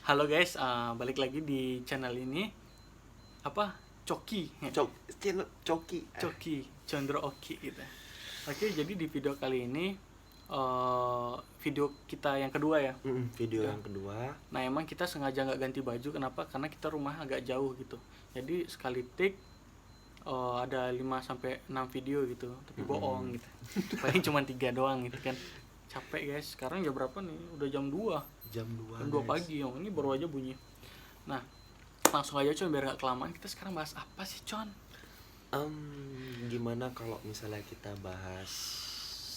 Halo guys, balik lagi di channel ini. Apa? Coki. Channel Coki. Coki, Condro Oki gitu. Oke, jadi di video kali ini video kita yang kedua ya. Video Ya. yang kedua. Nah, emang kita sengaja nggak ganti baju. Kenapa? Karena kita rumah agak jauh gitu. Jadi sekali take ada 5-6 video gitu. Tapi bohong gitu. Paling cuma 3 doang gitu kan. Capek guys. Sekarang jam berapa nih? Udah jam 2. Jam 2 Jam 2 pagi. Ini baru aja bunyi. Nah, langsung aja Con, biar gak kelamaan. Kita sekarang bahas apa sih Con? Gimana kalau misalnya kita bahas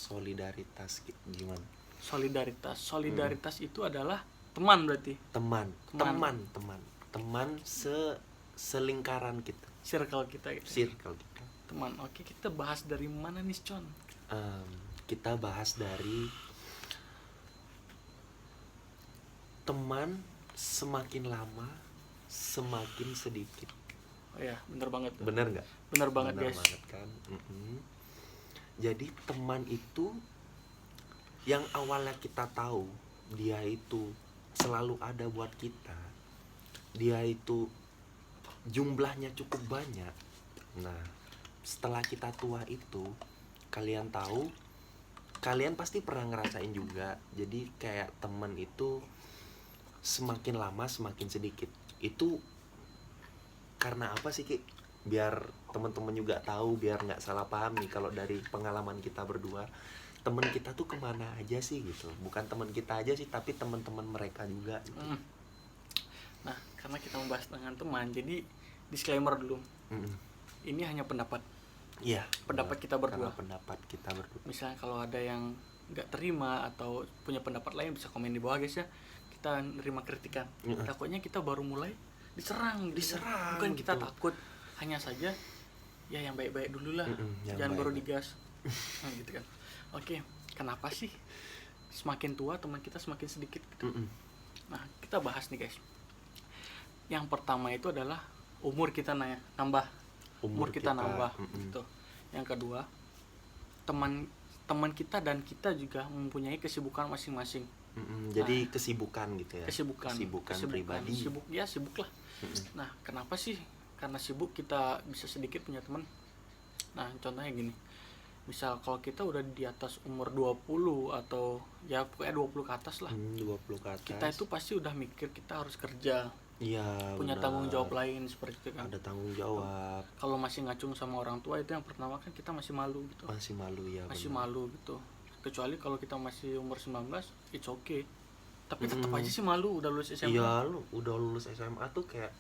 solidaritas gitu, gimana? Solidaritas itu adalah teman berarti. Teman selingkaran kita, Circle kita gitu. circle kita. Teman. Oke, kita bahas dari mana nih Con? Kita bahas dari teman semakin lama semakin sedikit. Oh ya, bener banget. Bener nggak? Bener banget Bener guys. banget kan? Jadi teman itu yang awalnya kita tahu dia itu selalu ada buat kita, dia itu jumlahnya cukup banyak. Nah, setelah kita tua itu, kalian tahu, kalian pasti pernah ngerasain juga. Jadi kayak teman itu semakin lama semakin sedikit. Itu karena apa sih, Ki? Biar teman-teman juga tahu, biar nggak salah paham nih. Kalau dari pengalaman kita berdua, teman kita tuh kemana aja sih gitu. Bukan teman kita aja sih, tapi teman-teman mereka juga gitu. Nah, karena kita membahas dengan teman, jadi disclaimer dulu. Ini hanya pendapat. Iya, Pendapat kita berdua. Karena pendapat kita berdua. Misalnya kalau ada yang nggak terima atau punya pendapat lain, bisa komen di bawah guys ya. Kita nerima kritikan. Takutnya kita baru mulai diserang gitu. Diserang Bukan kita gitu. takut, hanya saja ya yang baik-baik dulu lah. Yang Jangan baru baik-baik. digas. Nah, gitu kan. Oke, kenapa sih semakin tua teman kita semakin sedikit gitu? Nah, kita bahas nih guys. Yang pertama itu adalah umur kita nambah. Umur kita nambah gitu. Yang kedua, teman kita dan kita juga mempunyai kesibukan masing-masing. Jadi kesibukan gitu ya. Kesibukan pribadi. Sibuk lah. Nah, kenapa sih? Karena sibuk kita bisa sedikit punya teman. Nah, contohnya gini. Misal kalau kita udah di atas umur 20 atau ya pokoknya 20 ke atas lah. 20 ke atas. Kita itu pasti udah mikir kita harus kerja. Iya, Punya benar. tanggung jawab lain seperti itu kan. Ada tanggung jawab. Kalau masih ngacung sama orang tua itu yang pertama kan kita masih malu gitu. Masih malu ya. Masih benar. malu gitu. Kecuali kalau kita masih umur 19, it's okay. Tapi tetap aja sih malu udah lulus SMA. Iya, lu udah lulus SMA tuh kayak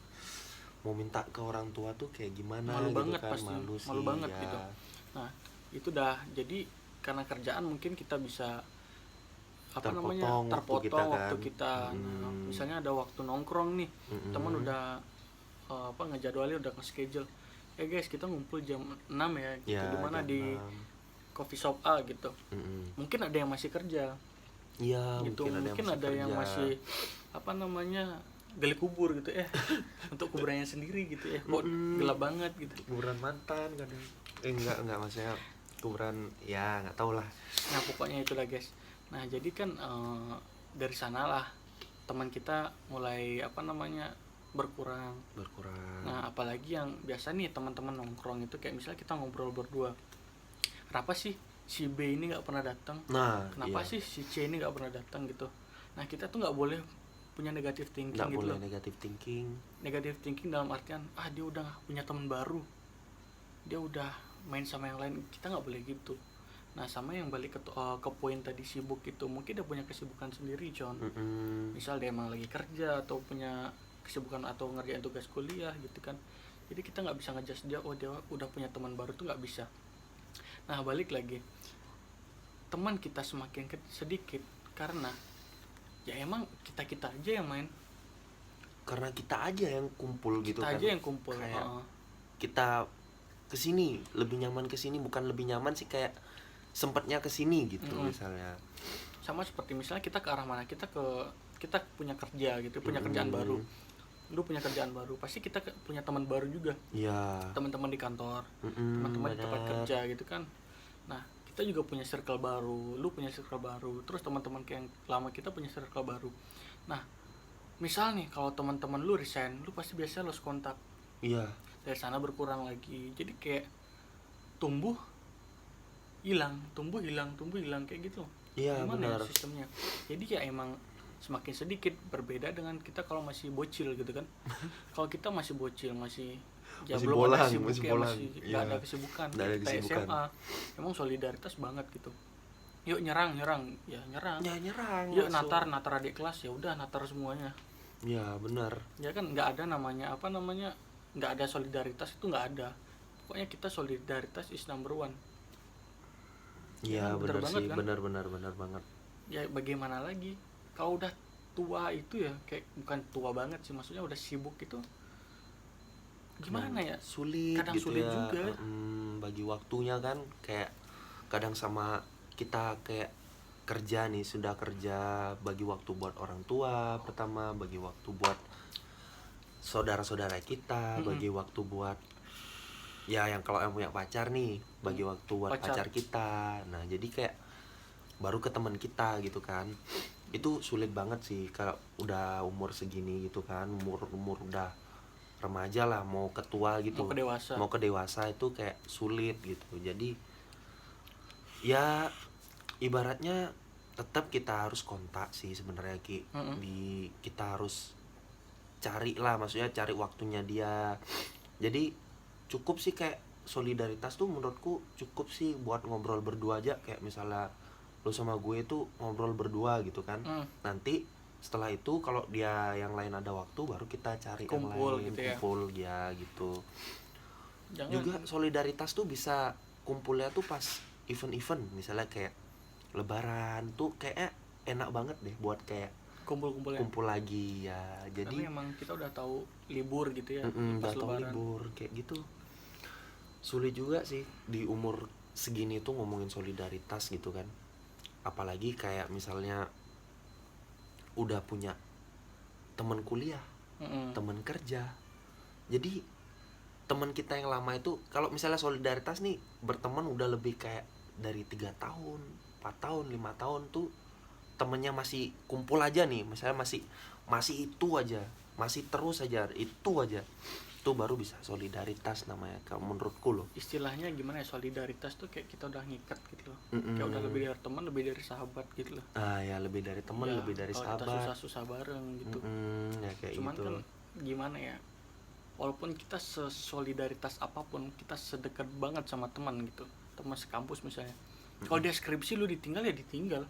mau minta ke orang tua tuh kayak gimana Malu gitu banget kan. pasti. Malu sih. Malu banget ya. gitu. Nah, itu dah jadi karena kerjaan mungkin kita bisa terpotong waktu kita. Nah, misalnya ada waktu nongkrong nih. Teman udah ngejadwalnya udah nge-schedule. Guys, kita ngumpul jam 6 ya gitu. Ya, Di mana jam di 6. coffee shop A gitu. Mungkin ada yang masih kerja. Iya, Gitu. Mungkin masih ada yang kerja. masih gali kubur gitu untuk kuburannya sendiri gitu ya. Kok gelap banget gitu. Kuburan mantan kadang. Enggak maksudnya kuburan ya nggak tahu lah. Nah, pokoknya itulah guys. Nah, jadi kan dari sanalah teman kita mulai berkurang. Nah, apalagi yang biasa nih teman-teman nongkrong itu kayak misalnya kita ngobrol berdua. Kenapa sih si B ini nggak pernah datang? Nah, Kenapa iya. sih si C ini nggak pernah datang gitu? Nah, kita tuh nggak boleh punya negative thinking Nggak gitu boleh loh. negative thinking. Negative thinking dalam artian dia udah punya teman baru, dia udah main sama yang lain. Kita nggak boleh gitu. Nah, sama yang balik ke poin tadi sibuk itu, mungkin dia punya kesibukan sendiri John. Misal dia emang lagi kerja atau punya kesibukan atau ngerjain tugas kuliah gitu kan. Jadi kita nggak bisa ngejudge dia dia udah punya teman baru tuh, nggak bisa. Nah, balik lagi, teman kita semakin sedikit karena ya emang kita aja yang main, Karena kita aja yang kumpul gitu kita kan. aja yang kumpul. Kayak kita kesini lebih nyaman kesini, bukan lebih nyaman sih, kayak sempatnya kesini gitu. Misalnya Sama seperti misalnya kita ke arah mana, kita punya kerja gitu, punya kerjaan baru. Lu punya kerjaan baru, pasti kita punya teman baru juga. Iya. Teman-teman di kantor, teman-teman di tempat kerja gitu kan. Nah, kita juga punya circle baru, lu punya circle baru, terus teman-teman yang lama kita punya circle baru. Nah, misal nih kalau teman-teman lu resign, lu pasti biasa lost kontak, Iya, dari sana berkurang lagi, jadi kayak tumbuh tumbuh hilang kayak gitu. iya Gimana ya benar. sistemnya? Jadi ya emang semakin sedikit, berbeda dengan kita kalau masih bocil gitu kan. Kalau kita masih bocil, masih ya Masih belum ada bolang, sibuk masih ya, bolang. masih Iya. nggak ada kesibukan. Nggak ada Kita kesibukan. SMA emang solidaritas banget gitu. Yuk nyerang ya nyerang. Ya nyerang. Yuk langsung. natar adik kelas, ya udah natar semuanya. Ya benar. Ya kan nggak ada namanya apa namanya, nggak ada solidaritas, itu nggak ada. Pokoknya kita solidaritas is number one. Iya Ya, bener benar banget sih, kan? benar banget. Ya bagaimana lagi, kalau udah tua itu ya, kayak bukan tua banget sih, maksudnya udah sibuk itu gimana ya, Sulit kadang gitu sulit ya. juga. Bagi waktunya kan kayak kadang sama kita kayak kerja nih, sudah kerja, bagi waktu buat orang tua pertama, bagi waktu buat saudara-saudara kita, Mm-mm. bagi waktu buat ya yang kalau yang punya pacar nih, bagi waktu buat Pacar. pacar kita. Nah jadi kayak baru ke teman kita gitu kan. Itu sulit banget sih kalau udah umur segini gitu kan, umur udah remaja lah, mau ketua gitu, Mau ke dewasa. mau ke dewasa itu kayak sulit gitu. Jadi ya ibaratnya tetap kita harus kontak sih sebenarnya Ki. Mm-mm. Kita harus cari lah, maksudnya cari waktunya dia. Jadi cukup sih kayak solidaritas tuh menurutku cukup sih buat ngobrol berdua aja, kayak misalnya lo sama gue tuh ngobrol berdua gitu kan. Nanti setelah itu kalau dia yang lain ada waktu baru kita cari Kumpul yang lain, gitu ya. kumpul ya gitu. Jangan Juga solidaritas tuh bisa kumpulnya tuh pas event-event, misalnya kayak lebaran tuh kayaknya enak banget deh buat kayak kumpul-kumpul ya, kumpul lagi ya. karena Jadi emang kita udah tahu libur gitu ya, pas udah tau lebaran. libur kayak gitu. Sulit juga sih di umur segini tuh ngomongin solidaritas gitu kan, apalagi kayak misalnya udah punya teman kuliah, Mm-mm. teman kerja. Jadi teman kita yang lama itu kalau misalnya solidaritas nih berteman udah lebih kayak dari 3 tahun 4 tahun 5 tahun tuh temennya masih kumpul aja nih, misalnya masih itu aja, masih terus aja itu aja, itu baru bisa solidaritas namanya kalau menurutku loh. Istilahnya gimana ya, solidaritas tuh kayak kita udah ngikat gitu loh. Mm-mm. Kayak udah lebih dari teman, lebih dari sahabat gitu loh. Ya lebih dari teman, Ya, lebih dari kalau kita sahabat. susah-susah bareng gitu. Ya kayak Cuman gitu. kan gimana ya, walaupun kita sesolidaritas apapun, kita sedekat banget sama teman gitu, teman sekampus misalnya, kalau dia skripsi lu ditinggal ya ditinggal.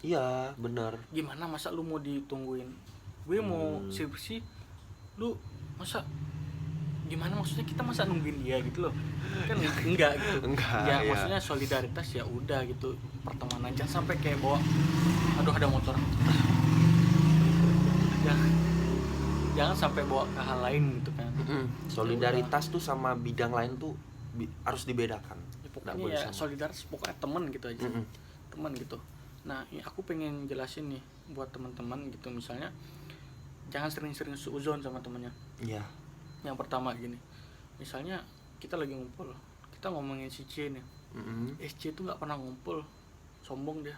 Iya benar. Gimana masa lu mau ditungguin, gue mau skripsi lu, masa gimana, maksudnya kita masa nungguin dia gitu loh kan, enggak gitu. Enggak, Ya ya. maksudnya solidaritas ya udah gitu, pertemanan, jangan sampai kayak bawa, aduh ada motor, jangan sampai bawa ke hal lain gitu kan. Solidaritas tuh sama bidang lain tuh harus dibedakan. Ya, Nggak pokoknya boleh ya sama. solidaritas pokoknya temen gitu aja. Mm-mm. Teman gitu. Nah ini aku pengen jelasin nih buat teman-teman gitu, misalnya jangan sering-sering suuzon sama temennya. Iya. Yang pertama gini, misalnya kita lagi ngumpul, kita ngomongin si C nih, C itu nggak pernah ngumpul, sombong dia,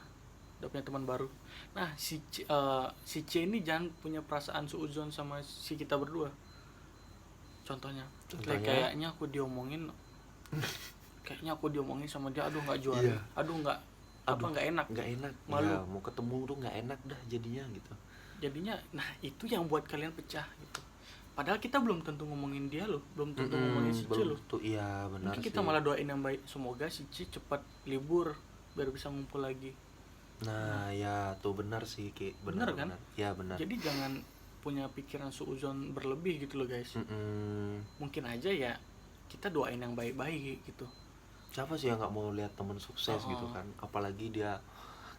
udah punya teman baru. Nah si C ini jangan punya perasaan suuzon sama si kita berdua. Contohnya? Kayaknya aku diomongin sama dia, aduh nggak juara, Iya. aduh nggak enak, Nggak enak, malu. ya, mau ketemu tuh nggak enak dah jadinya gitu. Jadinya nah itu yang buat kalian pecah gitu, padahal kita belum tentu ngomongin dia loh, belum tentu ngomongin si C loh. Tuh iya benar Mungkin sih. kita malah doain yang baik, semoga si C cepat libur biar bisa ngumpul lagi. Nah ya tuh benar sih Ki, Benar kan? Ya benar. Jadi jangan punya pikiran suuzon berlebih gitu loh guys. Mungkin aja ya kita doain yang baik-baik gitu. Siapa sih yang nggak mau lihat temen sukses gitu kan, apalagi dia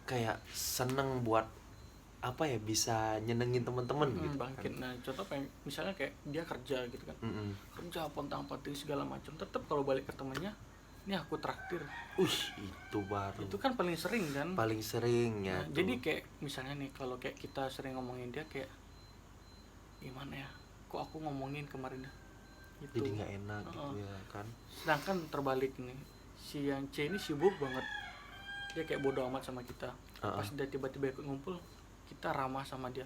kayak seneng buat apa ya, bisa nyenengin temen-temen gitu Bangkit. kan. Nah contoh misalnya kayak dia kerja gitu kan, kerja pontang-panting segala macam, tetap kalau balik ke temennya, ini aku traktir. Itu baru Itu kan paling sering kan. paling sering ya. Nah, jadi kayak misalnya nih, kalau kayak kita sering ngomongin dia kayak gimana ya, kok aku ngomongin kemarin gitu. Jadi nggak enak gitu ya kan. Sedangkan terbalik nih, si yang C ini sibuk banget, dia kayak bodo amat sama kita. Pas dia tiba-tiba ikut ngumpul, kita ramah sama dia,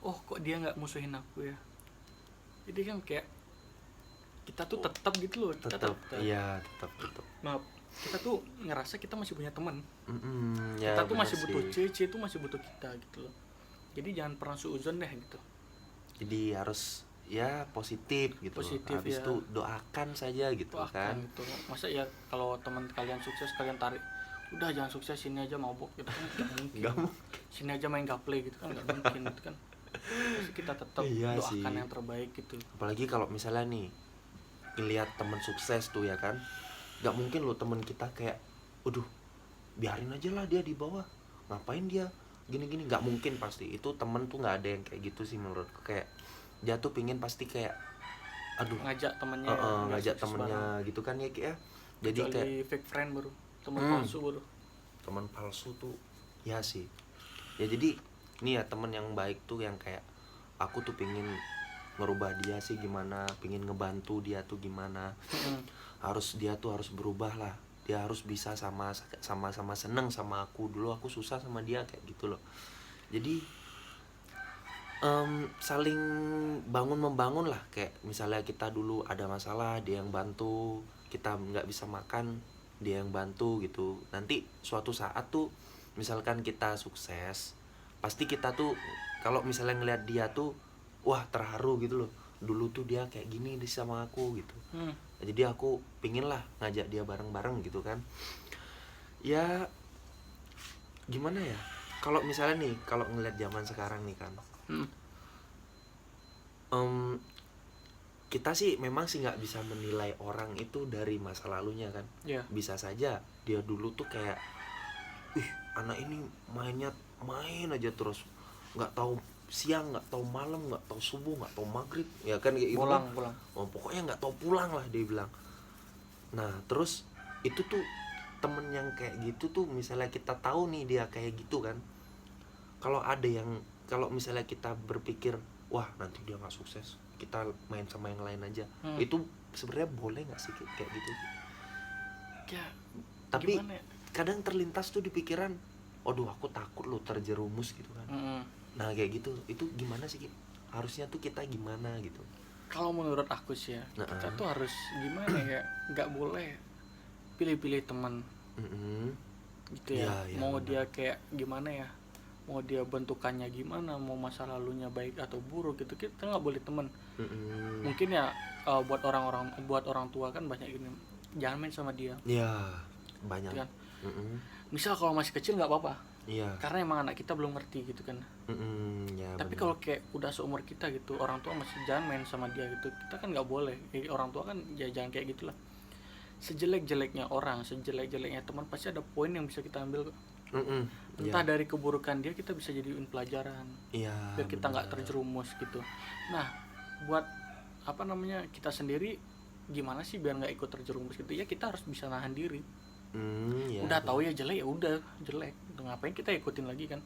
oh kok dia nggak musuhin aku ya. Jadi kan kayak kita tuh tetap gitu loh, kita Tetap, tetap iya tetap. maaf, kita tuh ngerasa kita masih punya teman, Ya, kita tuh bener masih butuh sih. C tuh masih butuh kita gitu loh. Jadi jangan pernah suuzon deh gitu. Jadi harus ya positif gitu loh. Positif Habis ya, itu doakan saja gitu doakan kan. gitu. Masa ya kalau teman kalian sukses kalian tarik, udah jangan sukses, sini aja mabok gitu kan nggak mungkin. Nggak Sini aja main gaple gitu kan nggak mungkin gitu kan. Pasti kita tetap Iya doakan sih. yang terbaik gitu. Apalagi kalau misalnya nih ngelihat teman sukses tuh ya kan, nggak mungkin loh teman kita kayak, waduh biarin aja lah dia di bawah, ngapain dia gini-gini. Nggak mungkin, pasti itu temen tuh nggak ada yang kayak gitu sih menurutku. Kayak dia tuh pingin pasti kayak, aduh, Ngajak temennya ya, biar ngajak sukses temennya bareng. gitu kan ya, kayak ya. Jadi Kecuali kayak fake friend baru, teman Hmm. palsu baru. teman palsu tuh ya sih. Ya jadi nih ya temen yang baik tuh yang kayak aku tuh pingin ngerubah dia sih gimana, pingin ngebantu dia tuh gimana. Harus dia tuh harus berubah lah, dia harus bisa sama seneng sama aku. Dulu aku susah sama dia kayak gitu loh. Jadi saling bangun membangun lah. Kayak misalnya kita dulu ada masalah, dia yang bantu. Kita nggak bisa makan, dia yang bantu gitu. Nanti suatu saat tuh misalkan kita sukses, pasti kita tuh kalau misalnya ngeliat dia tuh wah terharu gitu loh, dulu tuh dia kayak gini di sama aku gitu. Jadi aku pingin lah ngajak dia bareng-bareng gitu kan. Ya gimana ya, kalau misalnya nih kalau ngeliat zaman sekarang nih kan, kita sih memang sih nggak bisa menilai orang itu dari masa lalunya kan. Iya. Bisa saja dia dulu tuh kayak, ih anak ini main aja terus, nggak tahu siang, nggak tahu malam, nggak tahu subuh, nggak tahu maghrib, ya kan kayak gitu kan. Pulang. Oh, pokoknya nggak tahu pulang lah dia bilang. Nah terus itu tuh temen yang kayak gitu tuh, misalnya kita tahu nih dia kayak gitu kan, kalau ada yang, kalau misalnya kita berpikir wah nanti dia nggak sukses, kita main sama yang lain aja, itu sebenarnya boleh nggak sih kayak gitu? Ya, Tapi gimana ya? kadang terlintas tuh di pikiran, aduh aku takut lo terjerumus gitu kan. Nah kayak gitu, itu gimana sih Ki? Harusnya tuh kita gimana gitu? Kalau menurut aku sih ya, kita tuh harus gimana ya, nggak boleh pilih-pilih teman gitu ya. Ya, Mau benar. dia kayak gimana ya, mau dia bentukannya gimana, mau masa lalunya baik atau buruk gitu, kita nggak boleh teman. Mungkin ya buat orang tua kan banyak gini, jangan main sama dia. Ya banyak. Gitu kan. Misal kalau masih kecil nggak apa-apa, Iya. karena emang anak kita belum ngerti gitu kan. Ya, Tapi benar. kalau kayak udah seumur kita gitu, orang tua masih jangan main sama dia gitu, kita kan nggak boleh. Orang tua kan ya jangan kayak gitulah. Sejelek-jeleknya orang, sejelek-jeleknya teman, pasti ada poin yang bisa kita ambil. Entah dari keburukan dia kita bisa jadiin pelajaran, Iya, biar kita nggak benar. terjerumus gitu. Nah, buat apa namanya, kita sendiri gimana sih biar nggak ikut terjerumus gitu ya, kita harus bisa nahan diri. Ya, Udah tahu ya jelek, ya udah jelek, ngapain kita ikutin lagi kan.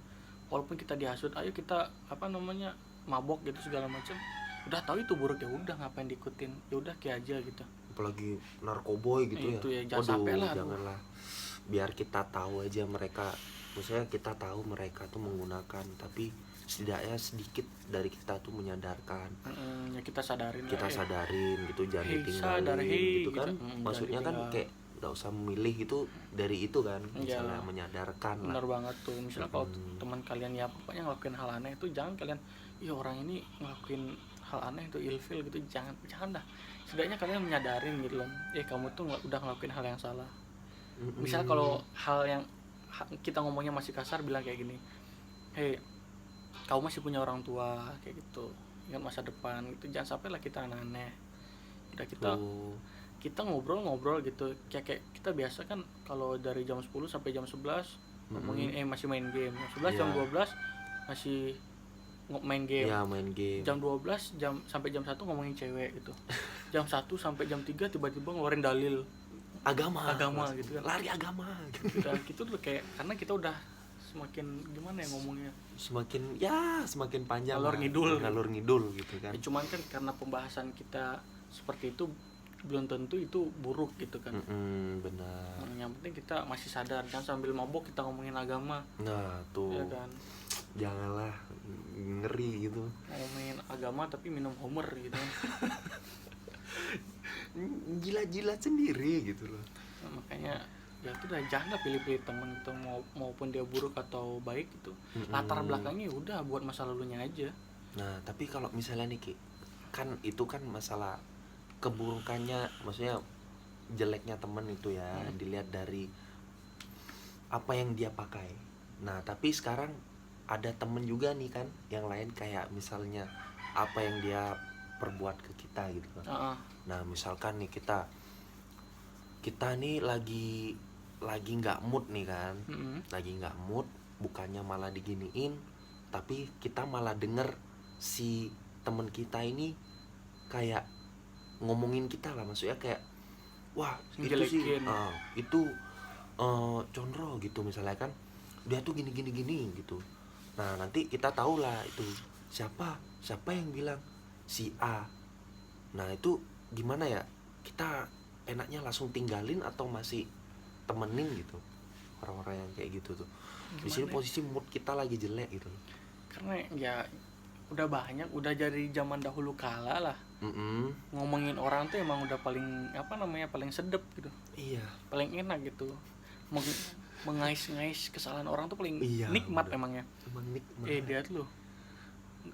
Walaupun kita dihasut, ayo kita apa namanya mabok gitu segala macam, udah tahu itu buruk, ya udah ngapain diikutin, ya udah kayak aja gitu. apalagi narkoboy gitu Itu ya, ya. jangan sampai lah. Janganlah. Biar kita tahu aja mereka, maksudnya kita tahu mereka tuh menggunakan, tapi setidaknya sedikit dari kita tuh menyadarkan. Ya kita sadarin Kita lah, sadarin gitu, jangan Hei, ditinggalin sadar, hei, gitu kan. gitu. Maksudnya Jangan kan ditinggal. kayak nggak usah memilih gitu dari itu kan, misalnya Iya. menyadarkan lah. Benar banget tuh. Misalnya kalau teman kalian ya pokoknya ngelakuin hal aneh itu, jangan kalian, iya orang ini ngelakuin hal aneh itu ilfil gitu, jangan dah. Setidaknya kalian menyadarin gitu loh, kamu tuh udah ngelakuin hal yang salah. Misalnya kalau hal yang kita ngomongnya masih kasar, bilang kayak gini, hei kamu masih punya orang tua kayak gitu, ingat masa depan gitu, jangan sampai lah kita aneh-aneh. Udah kita ngobrol gitu, kayak kita biasa kan kalau dari jam 10 sampai jam 11 ngomongin masih main game, jam 11 jam 12 masih main game. Ya, main game. Jam 12 sampai jam 1 ngomongin cewek gitu. Jam 1 sampai jam 3 tiba-tiba ngeluarin dalil agama gitu kan. lari agama gitu. Dan gitu tuh kayak, karena kita udah semakin gimana ya ngomongnya, semakin panjang ngalor ngidul gitu kan. ya, cuman kan karena pembahasan kita seperti itu, belum tentu itu buruk gitu kan. Benar. Yang penting kita masih sadar, jangan sambil mabok kita ngomongin agama. Nah tuh Ya kan. Janganlah, ngeri gitu. ngomongin agama tapi minum Homer gitu kan. Jilat-jilat sendiri gitu loh. Nah, makanya ya itu udah jangan lah pilih-pilih temen itu maupun dia buruk atau baik itu. Latar belakangnya ya udah buat masa lalunya aja. Nah tapi kalau misalnya nih Ki, kan itu kan masalah keburukannya, maksudnya jeleknya temen itu ya dilihat dari apa yang dia pakai. Nah tapi sekarang ada temen juga nih kan yang lain, kayak misalnya apa yang dia perbuat ke kita gitu kan. Heeh. Nah misalkan nih kita nih lagi nggak mood nih kan, lagi nggak mood, bukannya malah diginiin, tapi kita malah denger si temen kita ini kayak ngomongin kita lah, maksudnya kayak wah itu sih Ngejelekin. itu Condro gitu misalnya kan, dia tuh gini gitu. Nah nanti kita tahu lah itu siapa yang bilang, si A. Nah itu gimana ya, kita enaknya langsung tinggalin atau masih temenin gitu orang-orang yang kayak gitu tuh. Di sini Gimana ya? posisi mood kita lagi jelek gitu. Karena ya udah banyak, udah dari zaman dahulu kala lah. Ngomongin orang tuh emang udah paling apa namanya, paling sedep gitu, Iya. paling enak gitu. Mengais-ngais kesalahan orang tuh paling Iya, nikmat bener. emangnya. Emang nikmat. Lihat lu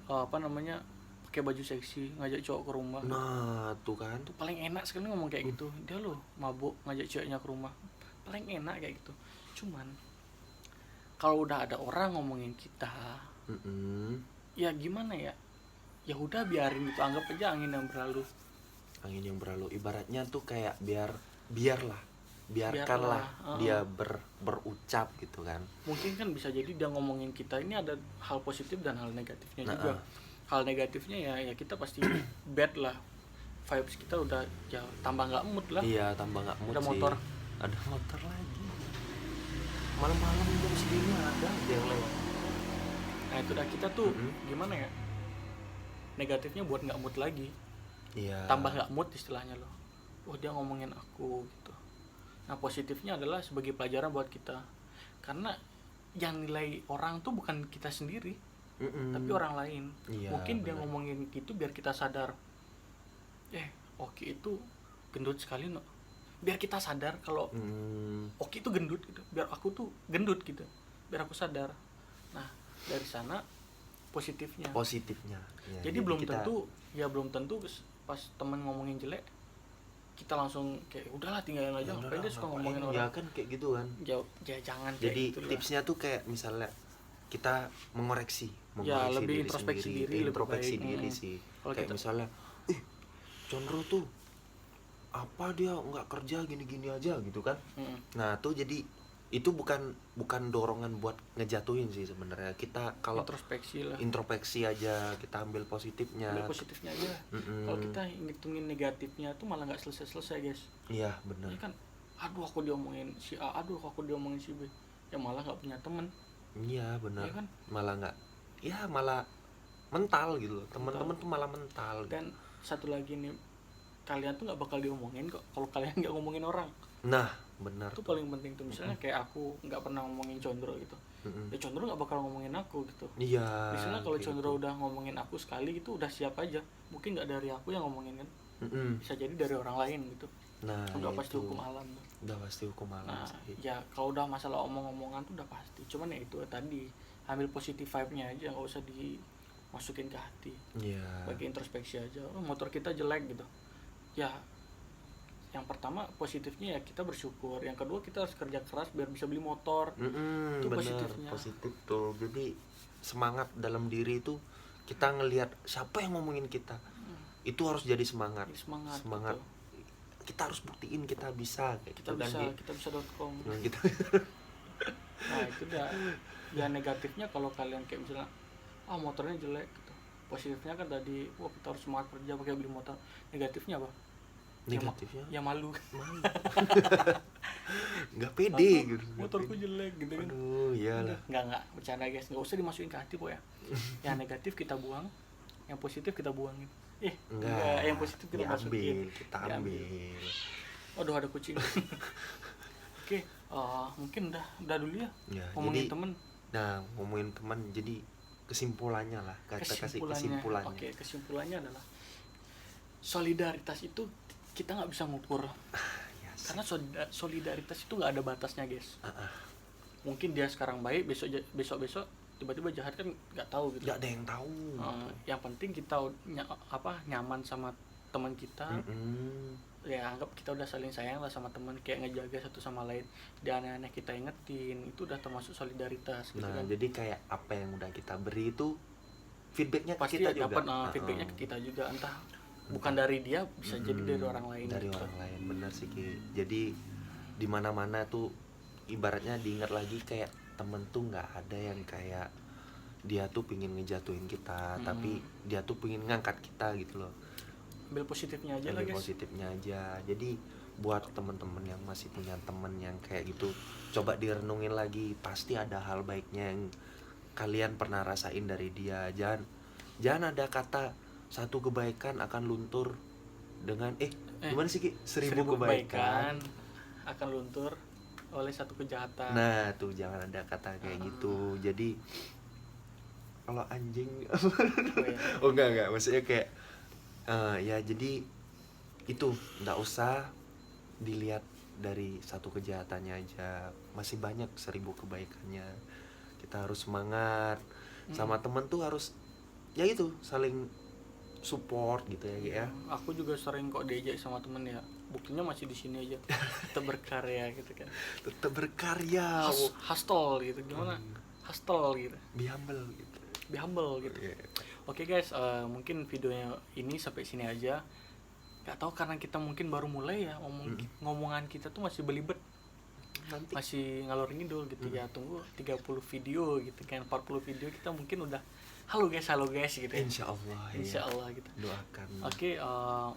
apa namanya, pakai baju seksi ngajak cowok ke rumah. Nah tuh kan. Tuh paling enak sekali ngomong kayak gitu. Dia lo mabuk ngajak ceweknya ke rumah, paling enak kayak gitu. Cuman kalau udah ada orang ngomongin kita, ya gimana ya, ya udah biarin gitu, anggap aja angin yang berlalu. Angin yang berlalu, ibaratnya tuh kayak biarkanlah Biarlah, dia berucap gitu kan. mungkin kan bisa jadi dia ngomongin kita ini ada hal positif dan hal negatifnya Nah, juga. Hal negatifnya ya kita pasti bad lah, vibes kita udah ya tambah nggak mood lah. Iya, tambah nggak mood Ada sih. motor. Ada motor lagi. Malam-malam jam segini ada aja yang lewat. Nah itu dah kita tuh gimana ya, negatifnya buat nggak mood lagi, Iya. tambah nggak mood istilahnya loh. Oh dia ngomongin aku gitu. Nah positifnya adalah sebagai pelajaran buat kita, karena yang nilai orang tuh bukan kita sendiri, tapi orang lain. Iya, Mungkin dia bener. ngomongin gitu biar kita sadar, Oki itu gendut sekali no, biar kita sadar kalau Oki itu gendut gitu, biar aku tuh gendut gitu, biar aku sadar. Nah dari sana positifnya. Ya, Jadi belum kita- belum tentu pas temen ngomongin jelek kita langsung kayak udahlah tinggalin aja, ya ngapain udahlah, dia suka ngapain, ngomongin ya orang. kan kayak gitu kan. Ya jangan kayak Jadi gitu lah. tipsnya tuh kayak misalnya kita mengoreksi Ya, lebih diri introspeksi sendiri, diri lebih introspeksi baik. diri sih. Kalau Kayak kita- misalnya Condro tuh apa dia nggak kerja gini-gini aja gitu kan. Nah tuh jadi itu bukan dorongan buat ngejatuhin sih sebenarnya. Kita kalau Introspeksi lah, introspeksi aja, kita ambil positifnya. ambil positifnya aja. Kalau kita ngitungin negatifnya tuh malah nggak selesai guys. Iya benar. Ini kan aduh aku diomongin si A, aduh aku diomongin si B, ya malah nggak punya temen. Iya benar. Iya kan? Malah nggak, ya malah mental gitu loh. Teman-teman tuh malah mental. Gitu. Dan satu lagi nih, kalian tuh nggak bakal diomongin kok kalau kalian nggak ngomongin orang. Nah benar. Itu paling penting tuh. Misalnya kayak aku nggak pernah ngomongin Condro gitu, ya Condro nggak bakal ngomongin aku gitu. Iya. Misalnya kalau kayak Condro gitu. udah ngomongin aku sekali gitu udah siap aja, mungkin nggak dari aku yang ngomongin kan, bisa jadi dari orang lain gitu. Nah Udah ya pasti itu. hukum alam tuh. Udah pasti hukum alam Nah sih. ya kalau udah masalah omong-omongan tuh udah pasti, cuman ya itu tadi, ambil positif vibe-nya aja, nggak usah dimasukin ke hati. Iya. Bagi introspeksi aja, motor kita jelek gitu ya, yang pertama positifnya ya kita bersyukur, yang kedua kita harus kerja keras biar bisa beli motor. Itu Bener, positifnya. positif tuh. Jadi semangat dalam diri itu kita ngelihat siapa yang ngomongin kita, itu harus jadi semangat. Semangat gitu. Kita harus buktiin kita bisa kayak Kita gitu bisa, kan. kita bisa.com. Nah, kita Nah itu udah ya negatifnya. Kalau kalian kayak misalnya motornya jelek gitu, positifnya kan tadi kita harus semangat kerja pakai beli motor. Negatifnya apa? negatifnya Ya malu. nggak pede gitu. Motorku jelek gitu kan. Aduh, iyalah. Nggak bercanda guys, nggak usah dimasukin ke hati ya. Yang negatif kita buang, yang positif kita buangin. Enggak, yang positif kita masukin. Kita ambil. Waduh ada kucing. Oke, mungkin udah dulu ya. Ya, Ngomongin jadi temen. Nah, ngomongin teman, jadi kesimpulannya lah, kita kasih kesimpulannya. Oke, kesimpulannya adalah solidaritas itu kita nggak bisa ngukur, Ya sih. karena solidaritas itu nggak ada batasnya, guys. Ah, Mungkin dia sekarang baik, besok tiba-tiba jahat, kan nggak tahu gitu. nggak ada yang tahu. Yang penting kita nyaman sama teman kita. Ya anggap kita udah saling sayang lah sama teman, kayak ngejaga satu sama lain, dia aneh-aneh kita ingetin, itu udah termasuk solidaritas gitu Nah, kan. jadi kayak apa yang udah kita beri itu feedbacknya ke Pasti kita juga. dapat feedbacknya ke kita juga, entah bukan dari dia, bisa jadi dari orang lain. Dari gitu. orang lain, bener sih Ki. Jadi di mana-mana tuh ibaratnya diingat lagi, kayak temen tuh nggak ada yang kayak dia tuh pingin ngejatuhin kita, tapi dia tuh pingin ngangkat kita gitu loh. Ambil positifnya aja lah, Ambil guys. positifnya aja. Jadi buat temen-temen yang masih punya temen yang kayak gitu, coba direnungin lagi, pasti ada hal baiknya yang kalian pernah rasain dari dia. Jangan ada kata satu kebaikan akan luntur dengan gimana sih Ki? 1000 kebaikan akan luntur oleh satu kejahatan. Nah tuh, jangan ada kata kayak gitu. Jadi kalau anjing Oh, ya. enggak, maksudnya kayak ya jadi itu nggak usah dilihat dari satu kejahatannya aja, masih banyak 1000 kebaikannya. Kita harus semangat sama temen tuh, harus ya itu saling support gitu ya Ki, ya. Aku juga sering kok diajak sama temen ya, buktinya masih di sini aja, tetap berkarya gitu kan. Tetap berkarya, Hustle gitu, gimana? Hustle gitu, be humble gitu. be humble gitu. Oke guys, mungkin videonya ini sampai sini aja. Gak tahu, karena kita mungkin baru mulai ya, ngomongan kita tuh masih belibet, Nanti masih ngalor ngidul gitu ya. Tunggu 30 video gitu kan, 40 video kita mungkin udah halo guys gitu ya. insya Allah gitu. doakan. Oke,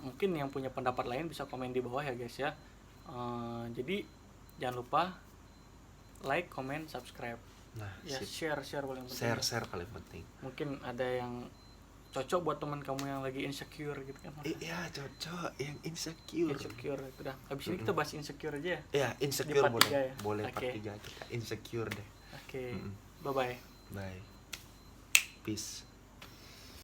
mungkin yang punya pendapat lain bisa komen di bawah ya guys ya. Jadi jangan lupa like, comment, subscribe. Nah, Ya, sip. share paling penting. share paling penting. Mungkin ada yang cocok buat teman kamu yang lagi insecure gitu kan. Iya, cocok yang insecure. Insecure itu dah. Habis ini kita bahas insecure aja ya. Ya, insecure part boleh. 3 ya? Boleh Oke. part 3 kita insecure deh. Oke. Bye bye. Bye. Peace.